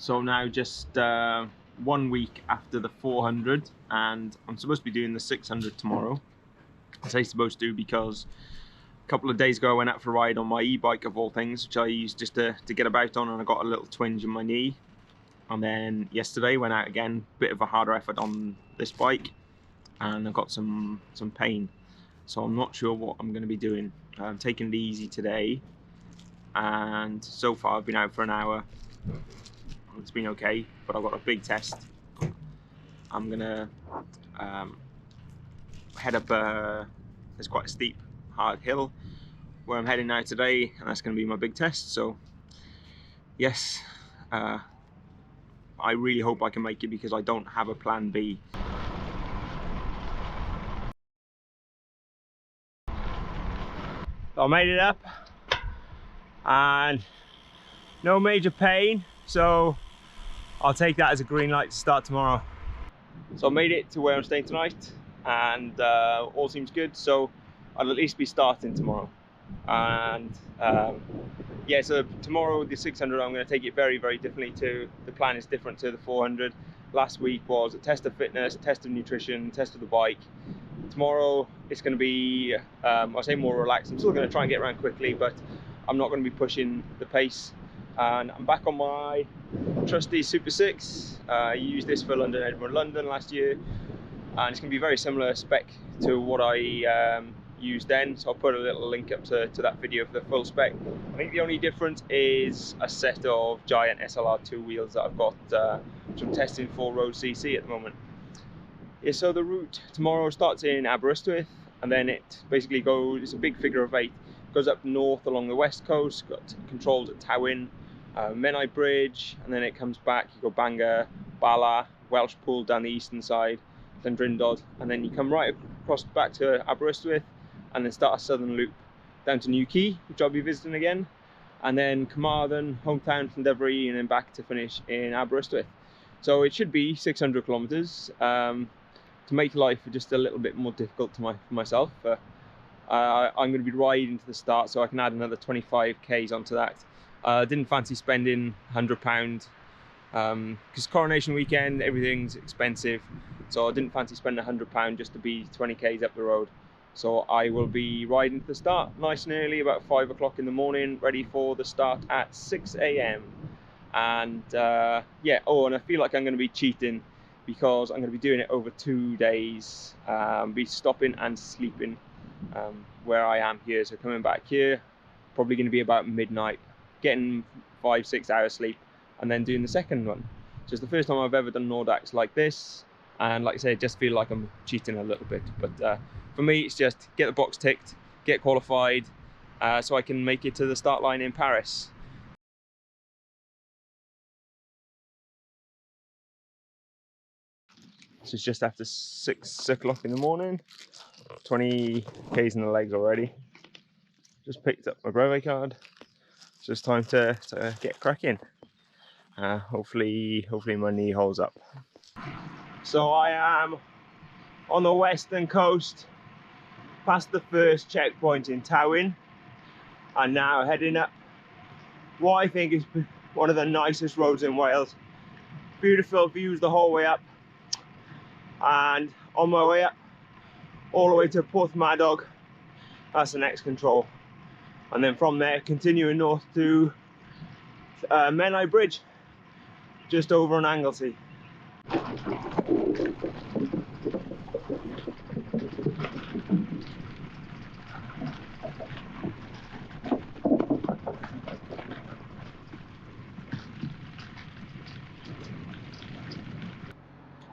So now just 1 week after the 400, and I'm supposed to be doing the 600 tomorrow. I say supposed to because a couple of days ago I went out for a ride on my e-bike of all things, which I use just to get about on, and I got a little twinge in my knee. And then yesterday went out again, bit of a harder effort on this bike, and I got some pain. So I'm not sure what I'm going to be doing. I'm taking it easy today, and so far I've been out for an hour. It's been okay, but I've got a big test. I'm gonna head up there's quite a steep, hard hill where I'm heading now today, and that's gonna be my big test. So yes, I really hope I can make it because I don't have a plan B. So I made it up and no major pain, so I'll take that as a green light to start tomorrow. So I made it to where I'm staying tonight, and all seems good, so I'll at least be starting tomorrow. And yeah, so tomorrow the 600, I'm going to take it very, very differently. The plan is different to the 400. Last week was a test of fitness, test of nutrition, test of the bike. Tomorrow it's going to be, I say more relaxed. I'm still going to try and get around quickly, but I'm not going to be pushing the pace. And I'm back on my trusty Super 6. I used this for London, Edinburgh, London last year, and it's going to be very similar spec to what I used then, so I'll put a little link up to that video for the full spec. I think the only difference is a set of giant SLR2 wheels that I've got, which I'm testing for road CC at the moment. Yeah, so the route tomorrow starts in Aberystwyth, and then it basically goes, it's a big figure of 8, goes up north along the west coast, got controls at Tywyn, Menai Bridge, and then it comes back. You go Bangor, Bala, Welsh Pool down the eastern side, Glendrindod, and then you come right across back to Aberystwyth, and then start a southern loop down to Newquay, which I'll be visiting again, and then Carmarthen, hometown from Dyfri, and then back to finish in Aberystwyth. So it should be 600 kilometers. To make life just a little bit more difficult for myself, I'm going to be riding to the start, so I can add another 25 k's onto that. Didn't fancy spending £100 because Coronation weekend, everything's expensive, so I didn't fancy spending £100 just to be 20 k's up the road. So I will be riding to the start nice and early, about 5 o'clock in the morning, ready for the start at 6 AM. And yeah, oh, and I feel like I'm going to be cheating because I'm going to be doing it over 2 days, be stopping and sleeping where I am here. So coming back here, probably going to be about midnight, getting 5-6 hours sleep, and then doing the second one. So it's the first time I've ever done an Audax like this, and like I say, I just feel like I'm cheating a little bit. But for me, it's just get the box ticked, get qualified, so I can make it to the start line in Paris. So it's just after 6 o'clock in the morning, 20 k's in the legs already. Just picked up my brevet card. So it's time to get cracking. Hopefully my knee holds up. So I am on the western coast, past the first checkpoint in Tywyn, and now heading up what I think is one of the nicest roads in Wales. Beautiful views the whole way up, and on my way up all the way to Paris-Brest-Paris Audax, that's the next control, and then from there continuing north to Menai Bridge, just over on Anglesey.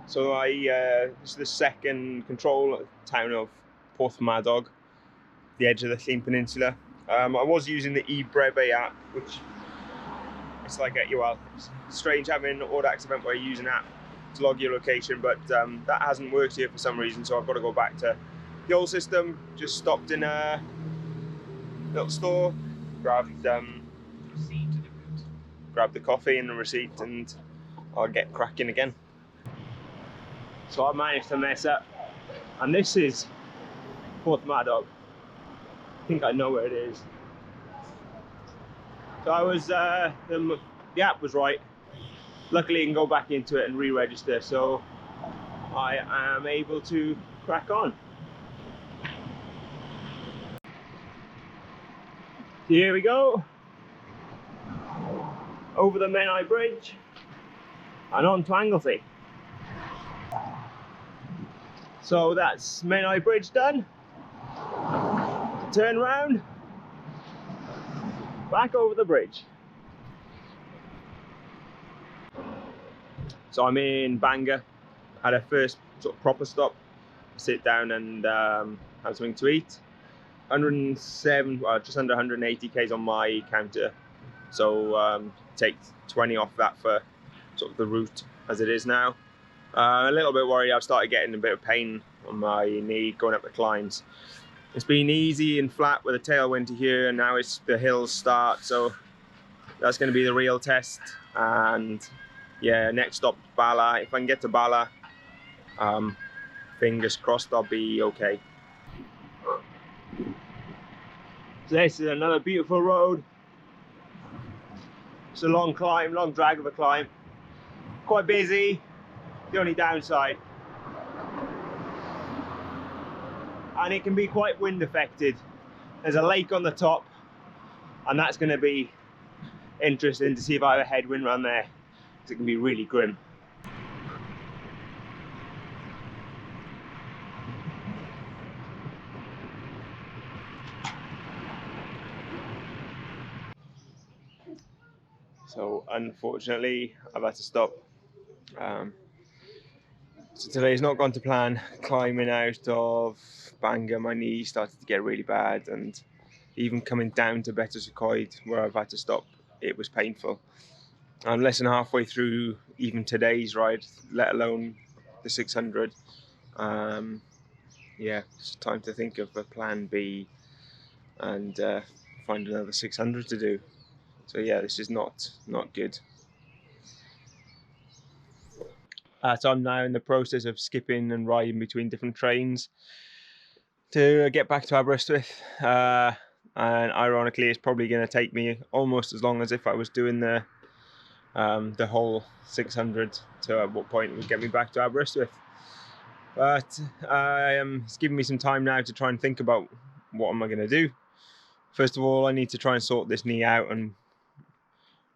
So this is the second control at the town of Paris-Brest-Paris Audax, the edge of the Llyn Peninsula. I was using the eBrevet app, which it's like it's strange having an Audax event where you use an app to log your location, but that hasn't worked here for some reason, so I've got to go back to the old system. Just stopped in a little store, grabbed the coffee and the receipt, and I'll get cracking again. So I managed to mess up, and this is Paris-Brest-Paris Audax. I think I know where it is. So I was, the app was right, luckily you can go back into it and re-register, so I am able to crack on. Here we go, over the Menai Bridge and on to Anglesey. So that's Menai Bridge done. Turn round, back over the bridge. So I'm in Bangor, had a first sort of proper stop, sit down and have something to eat. 107, well, just under 180 k's on my counter, so take 20 off that for sort of the route as it is now. A little bit worried, I've started getting a bit of pain on my knee going up the climbs. It's been easy and flat with a tailwind to here, and now it's the hills start, so that's going to be the real test. And yeah, next stop Bala. If I can get to Bala, fingers crossed I'll be okay. So this is another beautiful road. It's a long climb, long drag of a climb. Quite busy, the only downside. And it can be quite wind affected. There's a lake on the top, and that's going to be interesting to see if I have a headwind around there, because it can be really grim. So unfortunately I've had to stop. So today's not gone to plan. Climbing out of Bangor, my knee started to get really bad, and even coming down to Paris-Brest-Paris, where I've had to stop, it was painful. I'm less than halfway through even today's ride, let alone the 600. Yeah, it's time to think of a plan B and find another 600 to do. So yeah, this is not good. So I'm now in the process of skipping and riding between different trains to get back to Aberystwyth. And ironically, it's probably going to take me almost as long as if I was doing the whole 600 to at what point it would get me back to Aberystwyth. But it's giving me some time now to try and think about what am I going to do. First of all, I need to try and sort this knee out and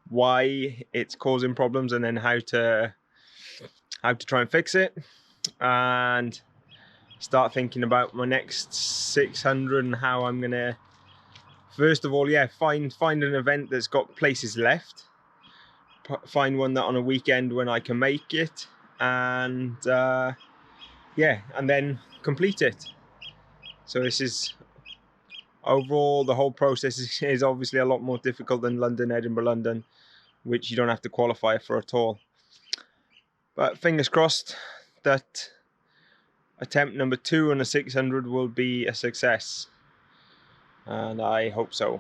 why it's causing problems, and then how to try and fix it, and start thinking about my next 600 and how I'm gonna, first of all, yeah, find an event that's got places left, find one that on a weekend when I can make it, and yeah, and then complete it. So this is, overall, the whole process is obviously a lot more difficult than London, Edinburgh, London, which you don't have to qualify for at all. But fingers crossed that attempt number 2 on a 600 will be a success, and I hope so.